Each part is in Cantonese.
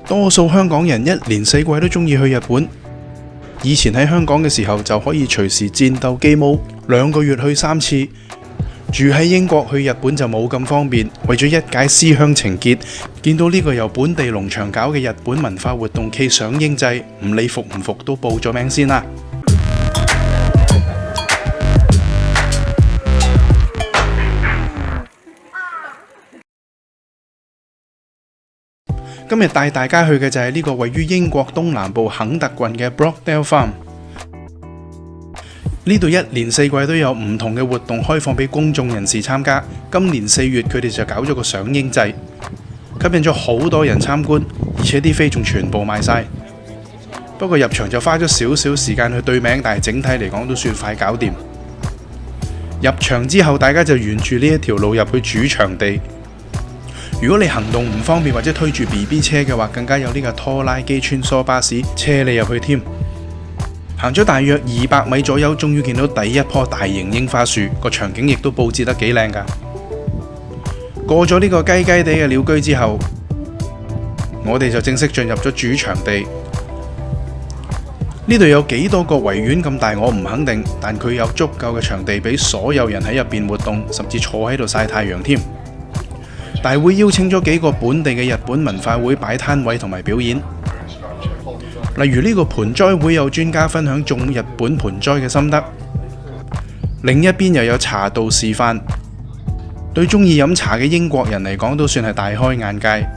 多數香港人一年四季都中意去日本。以前喺香港嘅時候就可以隨時戰鬥機模，2個月去3次。住喺英國去日本就冇咁方便，為咗一解思鄉情結，見到呢個由本地農場搞嘅日本文化活動暨上映祭，唔理服唔服都報咗名先啦。今日帶大家去嘅就係呢個位於英國東南部肯特郡嘅 Brockdale Farm。呢度一年四季都有唔同嘅活動開放俾公眾人士參加。今年4月佢哋就搞咗個上映祭，吸引咗好多人參觀，而且啲飛仲全部賣晒。不過入場就花咗少少時間去對名，但係整體嚟講都算快搞掂。入場之後，大家就沿住呢一條路入去主場地。如果你行動唔方便或者推住 BB 車嘅話，更加有呢個拖拉機穿梭巴士車你入去添。行咗大約200米左右，終於見到第一棵大型櫻花樹，個場景亦都佈置得幾靚㗎。過咗呢個雞雞地嘅鳥居之後，我哋就正式進入咗主場地。呢度有幾多個維園咁大我唔肯定，但佢有足夠嘅場地俾所有人喺入邊活動，甚至坐喺度曬太陽添。大會邀請咗幾個本地嘅日本文化會擺攤位同埋表演，例如呢個盆栽會有專家分享種日本盆栽嘅心得，另一邊又有茶道示範，對中意飲茶嘅英國人嚟講都算係大開眼界。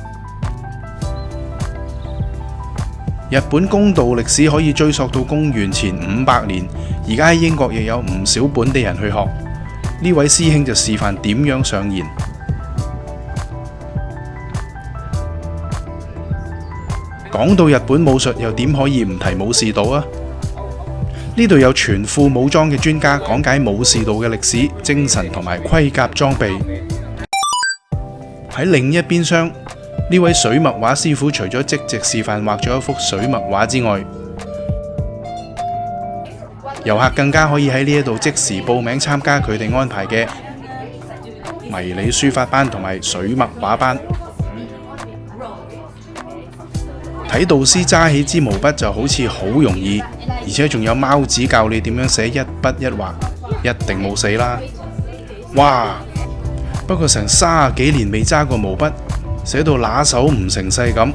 日本公道歷史可以追溯到公元前500年，而家喺英國亦有唔少本地人去學。呢位師兄就示範點樣上弦。講到日本武術，又點可以唔提武士道啊？呢度有全副武裝嘅專家講解武士道嘅歷史、精神同埋盔甲裝備。喺另一邊廂，呢位水墨畫師傅除咗即席示範畫咗一幅水墨畫之外，遊客更加可以喺呢一度即時報名參加佢哋安排嘅迷你書法班同埋水墨畫班。睇導師揸起支毛筆就好似好容易，而且仲有貓子教你點樣寫一筆一畫，一定冇死啦！哇！不過成30幾年未揸過毛筆，寫到拿手唔成勢咁。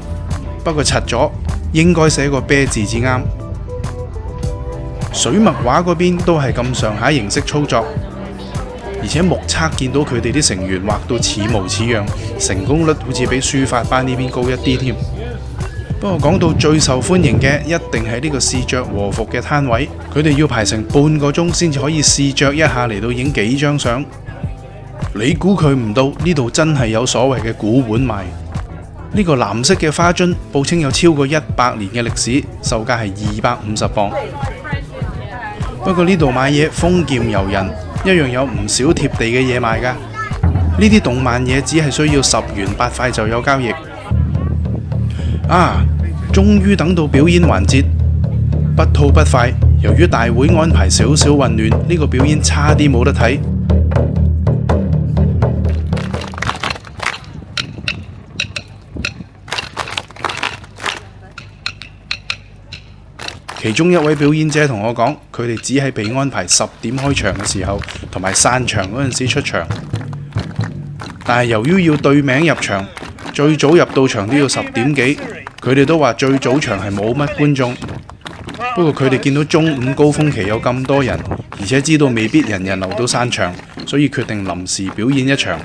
不過柒咗，應該寫個啤字至啱。水墨畫嗰邊都係咁上下形式操作，而且目測見到佢哋啲成員畫到似模似樣，成功率好似比書法班呢邊高一啲添。不過講到最受歡迎嘅，一定係呢個試着和服嘅攤位，佢哋要排成半個鐘先至可以試着一下嚟到影幾張相。你估佢唔到，呢度真係有所謂嘅古玩賣。呢個藍色嘅花樽，報稱有超過100年嘅歷史，售價係250磅。不過呢度買嘢豐儉由人，一樣有唔少貼地嘅嘢賣㗎。呢啲動漫嘢只係需要10元8塊就有交易。啊！終於等到表演環節，不吐不快。由於大會安排少少混亂，呢個表演差啲冇得睇。其中一位表演者同我講，佢哋只係被安排10點開場嘅時候，同埋散場嗰陣時出場。但係由於要對名入場，最早入到場都要10點幾。佢哋都話最早場係冇乜觀眾，不過佢哋見到中午高峰期有咁多人，而且知道未必人人留到散場，所以決定臨時表演一場。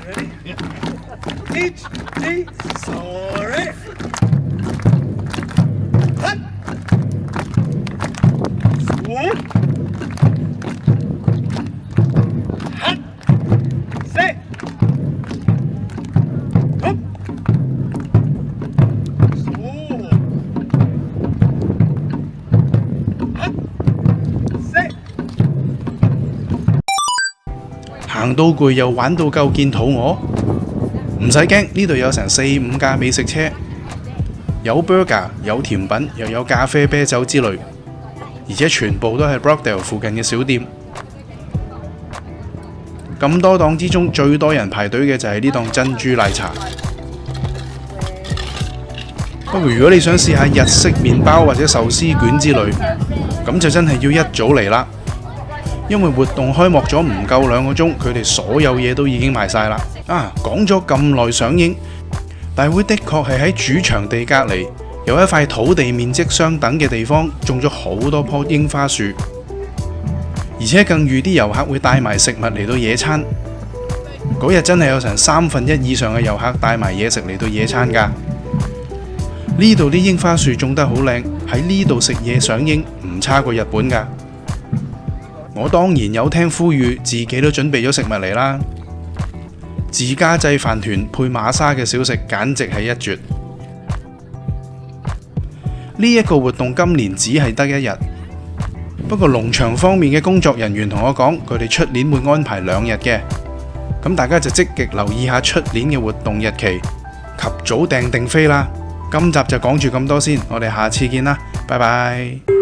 行到攰又玩到夠見肚餓，唔使驚，呢度有成4-5架美食車，有 burger， 有甜品，又有咖啡、啤酒之類，而且全部都係 Brockdale 附近嘅小店。咁多檔之中，最多人排隊嘅就係呢檔珍珠奶茶。不過如果你想試下日式麵包或者壽司卷之類，咁就真係要一早嚟啦。因為活動開幕咗唔夠2個鐘，佢哋所有嘢都已經賣晒啦。講咗咁耐上映，大會的確係喺主場地隔離有一塊土地面積相等嘅地方，種咗好多棵櫻花樹，而且更預啲遊客會帶埋食物嚟到野餐。嗰日真係有成1/3以上嘅遊客帶埋嘢食嚟到野餐㗎。呢度啲櫻花樹種得好靚，喺呢度食嘢賞櫻唔差過日本㗎。我當然有聽呼籲，自己都準備咗食物嚟啦。自家製飯團配馬沙嘅小食簡直係一絕。呢一個活動今年只係得1日，不過農場方面嘅工作人員同我講，佢哋出年會安排2日嘅。咁大家就積極留意下出年嘅活動日期，及早訂定飛啦。今集就講住咁多先，我哋下次見啦，拜拜。